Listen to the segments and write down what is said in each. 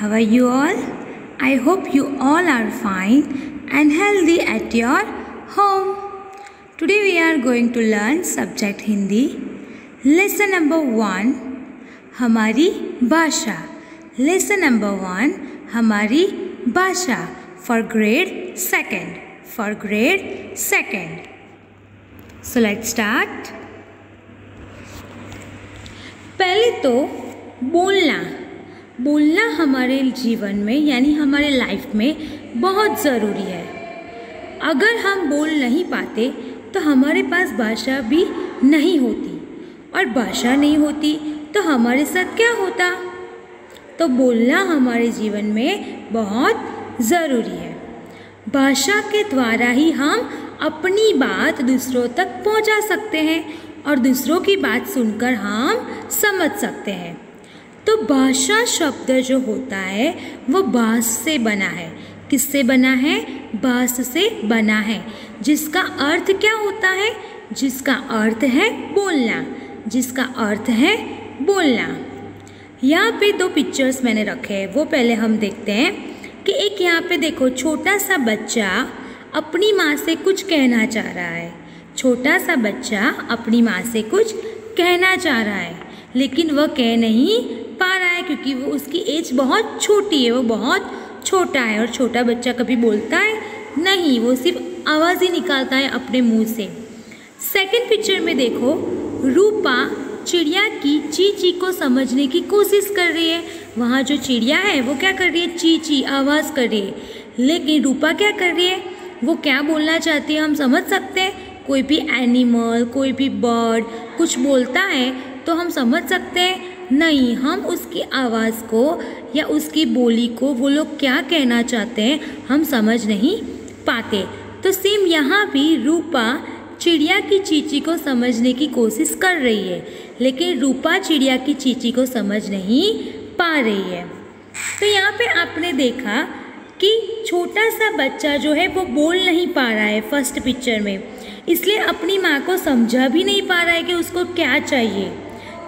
How are you all? I hope you all are fine and healthy at your home. Today we are going to learn subject Hindi. Lesson number 1 हमारी भाषा. Lesson number 1 हमारी भाषा for grade 2nd. For grade 2nd. So let's start. पहले तो बोलना हमारे जीवन में यानी हमारे लाइफ में बहुत ज़रूरी है. अगर हम बोल नहीं पाते तो हमारे पास भाषा भी नहीं होती और भाषा नहीं होती तो हमारे साथ क्या होता. तो बोलना हमारे जीवन में बहुत ज़रूरी है. भाषा के द्वारा ही हम अपनी बात दूसरों तक पहुंचा सकते हैं और दूसरों की बात सुनकर हम समझ सकते हैं. तो भाषा शब्द जो होता है वो बाँस से बना है. किससे बना है? बाँस से बना है. जिसका अर्थ क्या होता है? जिसका अर्थ है बोलना. जिसका अर्थ है बोलना. यहाँ पे 2 पिक्चर्स मैंने रखे हैं, वो पहले हम देखते हैं कि एक यहाँ पे देखो छोटा सा बच्चा अपनी माँ से कुछ कहना चाह रहा है. छोटा सा बच्चा अपनी माँ से कुछ कहना चाह रहा है लेकिन वह कह नहीं पा रहा है क्योंकि वो उसकी एज बहुत छोटी है. वो बहुत छोटा है और छोटा बच्चा कभी बोलता है नहीं, वो सिर्फ आवाज़ ही निकालता है अपने मुंह से. सेकंड पिक्चर में देखो रूपा चिड़िया की ची ची को समझने की कोशिश कर रही है. वहाँ जो चिड़िया है वो क्या कर रही है? ची ची आवाज़ कर रही है. लेकिन रूपा क्या कर रही है? वो क्या बोलना चाहती है हम समझ सकते हैं. कोई भी एनिमल, कोई भी बर्ड कुछ बोलता है तो हम समझ सकते हैं नहीं. हम उसकी आवाज़ को या उसकी बोली को वो लोग क्या कहना चाहते हैं हम समझ नहीं पाते. तो सेम यहाँ भी रूपा चिड़िया की चींची को समझने की कोशिश कर रही है लेकिन रूपा चिड़िया की चींची को समझ नहीं पा रही है. तो यहाँ पे आपने देखा कि छोटा सा बच्चा जो है वो बोल नहीं पा रहा है फर्स्ट पिक्चर में, इसलिए अपनी माँ को समझा भी नहीं पा रहा है कि उसको क्या चाहिए.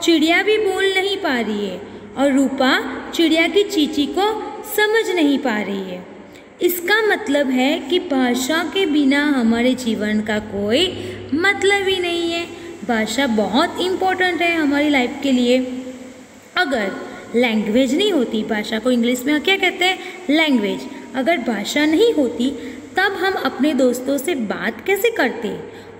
चिड़िया भी बोल नहीं पा रही है और रूपा चिड़िया की चींची को समझ नहीं पा रही है. इसका मतलब है कि भाषा के बिना हमारे जीवन का कोई मतलब ही नहीं है. भाषा बहुत इम्पोर्टेंट है हमारी लाइफ के लिए. अगर लैंग्वेज नहीं होती, भाषा को इंग्लिश में क्या कहते हैं? लैंग्वेज. अगर भाषा नहीं होती तब हम अपने दोस्तों से बात कैसे करते.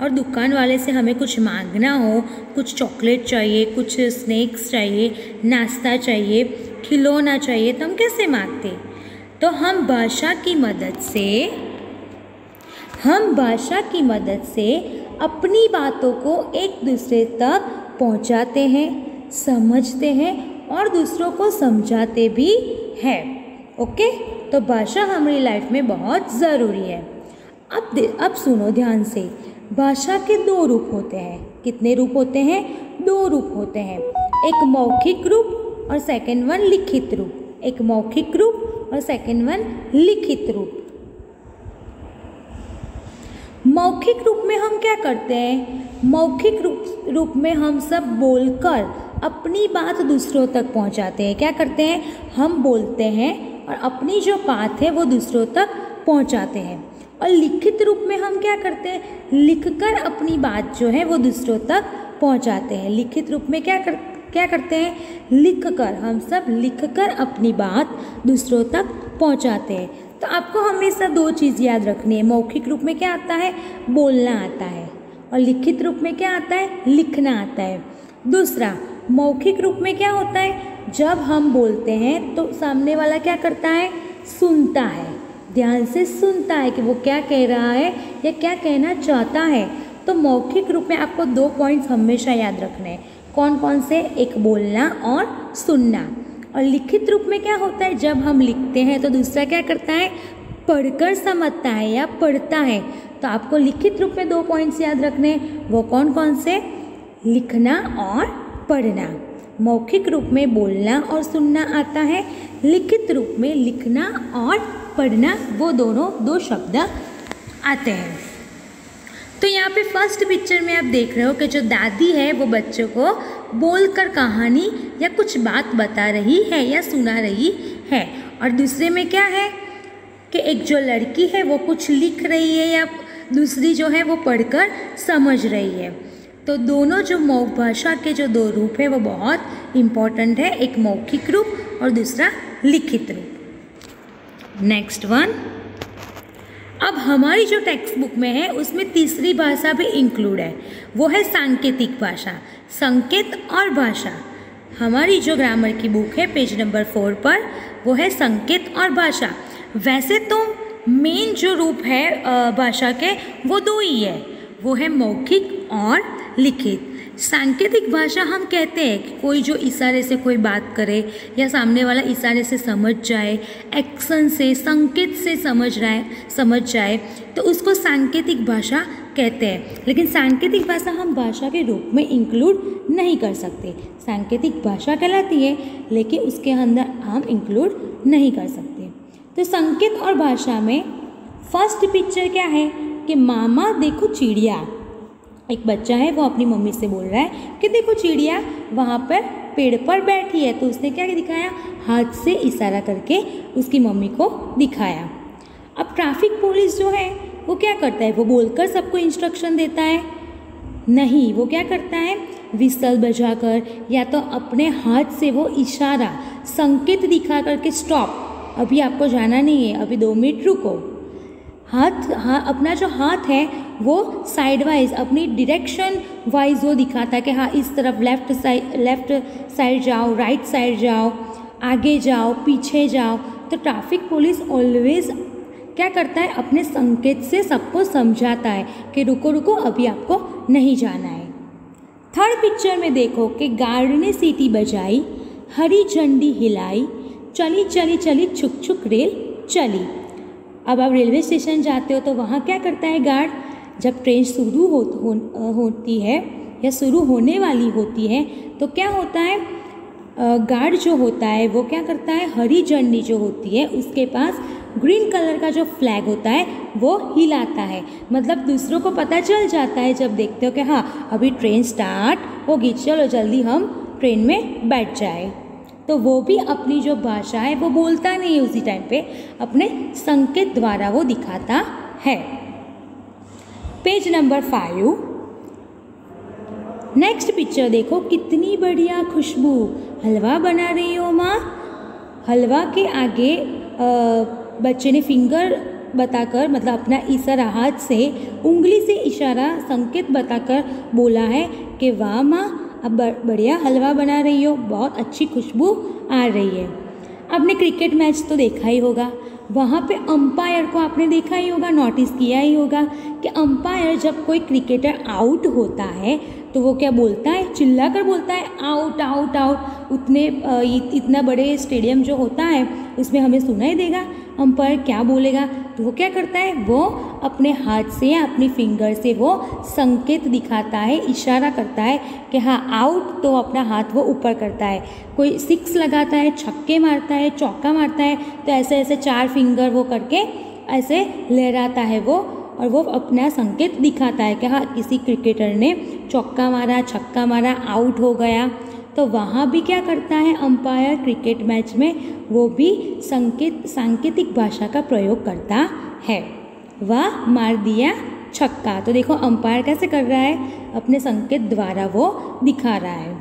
और दुकान वाले से हमें कुछ मांगना हो, कुछ चॉकलेट चाहिए, कुछ स्नैक्स चाहिए, नाश्ता चाहिए, खिलौना चाहिए, तो हम कैसे मांगते. तो हम भाषा की मदद से अपनी बातों को एक दूसरे तक पहुंचाते हैं, समझते हैं और दूसरों को समझाते भी हैं. ओके, तो भाषा हमारी लाइफ में बहुत ज़रूरी है. अब सुनो ध्यान से. भाषा के 2 रूप होते हैं. कितने रूप होते हैं? 2 रूप होते हैं. एक मौखिक रूप और सेकंड वन लिखित रूप. एक मौखिक रूप और सेकंड वन लिखित रूप. मौखिक रूप में हम क्या करते हैं? मौखिक रूप में हम सब बोलकर अपनी बात दूसरों तक पहुंचाते हैं. क्या करते हैं? हम बोलते हैं और अपनी जो बात है वो दूसरों तक पहुंचाते हैं. और लिखित रूप में हम क्या करते हैं? लिखकर अपनी बात जो है वो दूसरों तक पहुंचाते हैं. लिखित रूप में क्या करते हैं? लिखकर, हम सब लिखकर अपनी बात दूसरों तक पहुंचाते हैं. तो आपको हमेशा 2 चीज़ याद रखनी है. मौखिक रूप में क्या आता है? बोलना आता है. और लिखित रूप में क्या आता है? लिखना आता है. दूसरा, मौखिक रूप में क्या होता है? जब हम बोलते हैं तो सामने वाला क्या करता है? सुनता है. ध्यान से सुनता है कि वो क्या कह रहा है या क्या कहना चाहता है. तो मौखिक रूप में आपको 2 पॉइंट्स हमेशा याद रखने हैं. कौन कौन से? एक बोलना और सुनना. और लिखित रूप में क्या होता है? जब हम लिखते हैं तो दूसरा क्या करता है? पढ़कर समझता है या पढ़ता है. तो आपको लिखित रूप में 2 पॉइंट्स याद रखने हैं. वो कौन कौन से? लिखना और पढ़ना. मौखिक रूप में बोलना और सुनना आता है. लिखित रूप में लिखना और पढ़ना, वो दोनों 2 शब्द आते हैं. तो यहाँ पे फर्स्ट पिक्चर में आप देख रहे हो कि जो दादी है वो बच्चों को बोलकर कहानी या कुछ बात बता रही है या सुना रही है और दूसरे में क्या है कि एक जो लड़की है वो कुछ लिख रही है या दूसरी जो है वो पढ़कर समझ रही है। तो दोनों जो भाषा के जो दो रूप है वो बहुत इम्पॉर्टेंट है, एक मौखिक रूप और दूसरा लिखित रूप। नेक्स्ट वन, अब हमारी जो टेक्स्ट बुक में है उसमें तीसरी भाषा भी इंक्लूड है, वो है सांकेतिक भाषा, संकेत और भाषा। हमारी जो ग्रामर की बुक है पेज नंबर 4 पर वो है संकेत और भाषा। वैसे तो मेन जो रूप है भाषा के वो दो ही है, वो है मौखिक और लिखित। सांकेतिक भाषा हम कहते हैं कि कोई जो इशारे से कोई बात करे या सामने वाला इशारे से समझ जाए, एक्शन से संकेत से समझ जाए तो उसको सांकेतिक भाषा कहते हैं। लेकिन सांकेतिक भाषा हम भाषा के रूप में इंक्लूड नहीं कर सकते। सांकेतिक भाषा कहलाती है लेकिन उसके अंदर हम इंक्लूड नहीं कर सकते। तो संकेत और भाषा में फर्स्ट पिक्चर क्या है कि मामा देखो चिड़िया। एक बच्चा है वो अपनी मम्मी से बोल रहा है कि देखो चिड़िया वहाँ पर पेड़ पर बैठी है। तो उसने क्या दिखाया, हाथ से इशारा करके उसकी मम्मी को दिखाया। अब ट्रैफिक पुलिस जो है वो क्या करता है, वो बोलकर सबको इंस्ट्रक्शन देता है? नहीं, वो क्या करता है, विसल बजाकर या तो अपने हाथ से वो इशारा संकेत दिखा करके स्टॉप, अभी आपको जाना नहीं है, अभी 2 मिनट रुको। अपना जो हाथ है वो साइड वाइज अपनी डायरेक्शन वाइज वो दिखाता है कि हाँ इस तरफ लेफ्ट साइड जाओ, राइट साइड जाओ, आगे जाओ, पीछे जाओ। तो ट्रैफिक पुलिस ऑलवेज क्या करता है, अपने संकेत से सबको समझाता है कि रुको रुको अभी आपको नहीं जाना है। थर्ड पिक्चर में देखो कि गार्ड ने सीटी बजाई, हरी झंडी हिलाई, चली चली चली छुक छुक रेल चली। अब आप रेलवे स्टेशन जाते हो तो वहाँ क्या करता है गार्ड, जब ट्रेन शुरू होती है या शुरू होने वाली होती है तो क्या होता है, गार्ड जो होता है वो क्या करता है, हरी झंडी जो होती है उसके पास ग्रीन कलर का जो फ्लैग होता है वो हिलाता है। मतलब दूसरों को पता चल जाता है जब देखते हो कि हाँ अभी ट्रेन स्टार्ट होगी, चलो जल्दी हम ट्रेन में बैठ जाए। तो वो भी अपनी जो भाषा है वो बोलता नहीं है उसी टाइम पे, अपने संकेत द्वारा वो दिखाता है। पेज नंबर 5, नेक्स्ट पिक्चर देखो, कितनी बढ़िया खुशबू, हलवा बना रही हो माँ। हलवा के आगे बच्चे ने फिंगर बताकर, मतलब अपना इशारा हाथ से उंगली से इशारा संकेत बताकर बोला है कि वाह माँ अब बढ़िया हलवा बना रही हो, बहुत अच्छी खुशबू आ रही है। आपने क्रिकेट मैच तो देखा ही होगा, वहाँ पे अंपायर को आपने देखा ही होगा, नोटिस किया ही होगा कि अंपायर जब कोई क्रिकेटर आउट होता है तो वो क्या बोलता है, चिल्ला कर बोलता है आउट आउट आउट। इतना बड़े स्टेडियम जो होता है उसमें हमें सुनाई देगा अंपायर क्या बोलेगा। तो वो क्या करता है, वो अपने हाथ से या अपनी फिंगर से वो संकेत दिखाता है, इशारा करता है कि हाँ आउट, तो अपना हाथ वो ऊपर करता है। कोई 6 लगाता है, छक्के मारता है, चौका मारता है, तो ऐसे ऐसे 4 फिंगर वो करके ऐसे लहराता है वो, और वो अपना संकेत दिखाता है कि हाँ किसी क्रिकेटर ने चौका मारा, छक्का मारा, आउट हो गया। तो वहाँ भी क्या करता है अंपायर क्रिकेट मैच में, वो भी सांकेतिक भाषा का प्रयोग करता है। वह मार दिया छक्का। तो देखो अंपायर कैसे कर रहा है, अपने संकेत द्वारा वो दिखा रहा है।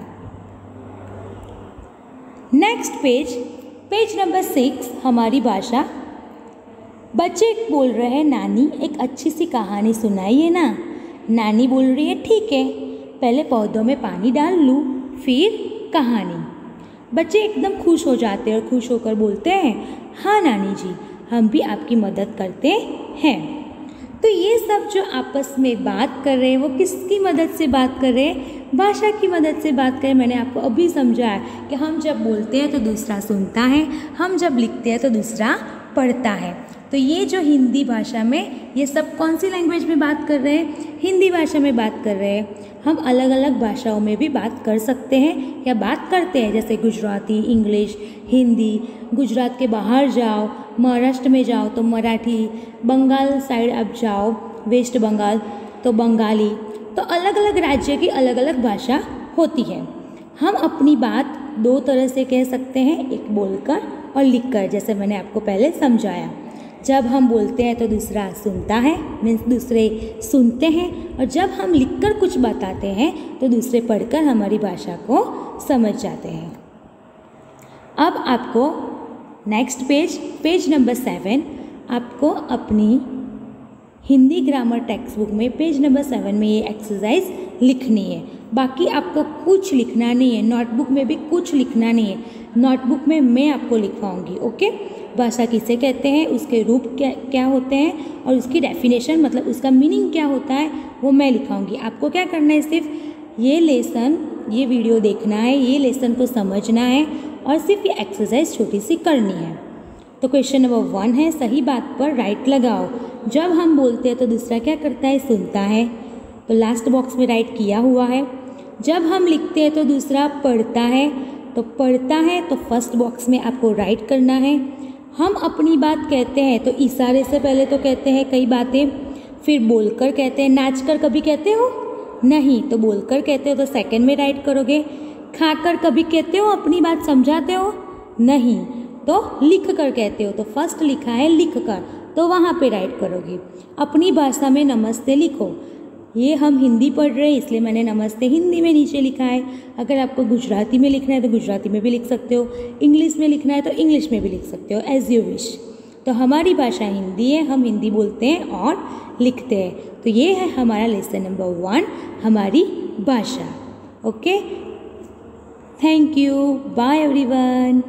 नेक्स्ट पेज नंबर 6, हमारी भाषा। बच्चे बोल रहे हैं नानी एक अच्छी सी कहानी सुनाइए ना। नानी बोल रही है ठीक है, पहले पौधों में पानी डाल लूँ फिर कहानी। बच्चे एकदम खुश हो जाते हैं और खुश होकर बोलते हैं हाँ नानी जी, हम भी आपकी मदद करते हैं। तो ये सब जो आपस में बात कर रहे हैं वो किसकी मदद से बात कर रहे हैं, भाषा की मदद से बात करें। मैंने आपको अभी समझाया कि हम जब बोलते हैं तो दूसरा सुनता है, हम जब लिखते हैं तो दूसरा पढ़ता है। तो ये जो हिंदी भाषा में, ये सब कौन सी लैंग्वेज में बात कर रहे हैं, हिंदी भाषा में बात कर रहे हैं। हम अलग अलग भाषाओं में भी बात कर सकते हैं या बात करते हैं, जैसे गुजराती, इंग्लिश, हिंदी। गुजरात के बाहर जाओ, महाराष्ट्र में जाओ तो मराठी, बंगाल साइड आप जाओ, वेस्ट बंगाल तो बंगाली। तो अलग अलग राज्य की अलग अलग भाषा होती है। हम अपनी बात 2 तरह से कह सकते हैं, एक बोलकर और लिखकर, जैसे मैंने आपको पहले समझाया। जब हम बोलते हैं तो दूसरा सुनता है, मीन्स दूसरे सुनते हैं, और जब हम लिखकर कुछ बताते हैं तो दूसरे पढ़कर हमारी भाषा को समझ जाते हैं। अब आपको नेक्स्ट पेज नंबर 7, आपको अपनी हिंदी ग्रामर टेक्स्ट बुक में पेज नंबर 7 में ये एक्सरसाइज लिखनी है। बाकी आपको कुछ लिखना नहीं है, नोटबुक में भी कुछ लिखना नहीं है। नोटबुक में मैं आपको लिखवाऊंगी। ओके, भाषा किसे कहते हैं, उसके रूप क्या होते हैं और उसकी डेफिनेशन मतलब उसका मीनिंग क्या होता है वो मैं लिखाऊंगी। आपको क्या करना है, सिर्फ ये लेसन, ये वीडियो देखना है, ये लेसन को समझना है और सिर्फ ये एक्सरसाइज छोटी सी करनी है। तो क्वेश्चन नंबर 1 है, सही बात पर राइट लगाओ। जब हम बोलते हैं तो दूसरा क्या करता है, सुनता है, तो लास्ट बॉक्स में राइट किया हुआ है। जब हम लिखते हैं तो दूसरा पढ़ता है, तो पढ़ता है तो फर्स्ट बॉक्स में आपको राइट करना है। हम अपनी बात कहते हैं तो इशारे से पहले तो कहते हैं कई बातें, फिर बोलकर कहते हैं। नाचकर कभी कहते हो नहीं, तो बोलकर कहते हो तो सेकंड में राइट करोगे। खाकर कभी कहते हो, अपनी बात समझाते हो नहीं, तो लिख कर कहते हो, तो फर्स्ट लिखा है लिख कर, तो वहाँ पे राइट करोगे। अपनी भाषा में नमस्ते लिखो। ये हम हिंदी पढ़ रहे हैं इसलिए मैंने नमस्ते हिंदी में नीचे लिखा है। अगर आपको गुजराती में लिखना है तो गुजराती में भी लिख सकते हो, इंग्लिश में लिखना है तो इंग्लिश में भी लिख सकते हो, एज यू विश। तो हमारी भाषा हिंदी है, हम हिंदी बोलते हैं और लिखते हैं। तो ये है हमारा लेसन नंबर 1, हमारी भाषा। Okay, thank you, bye everyone.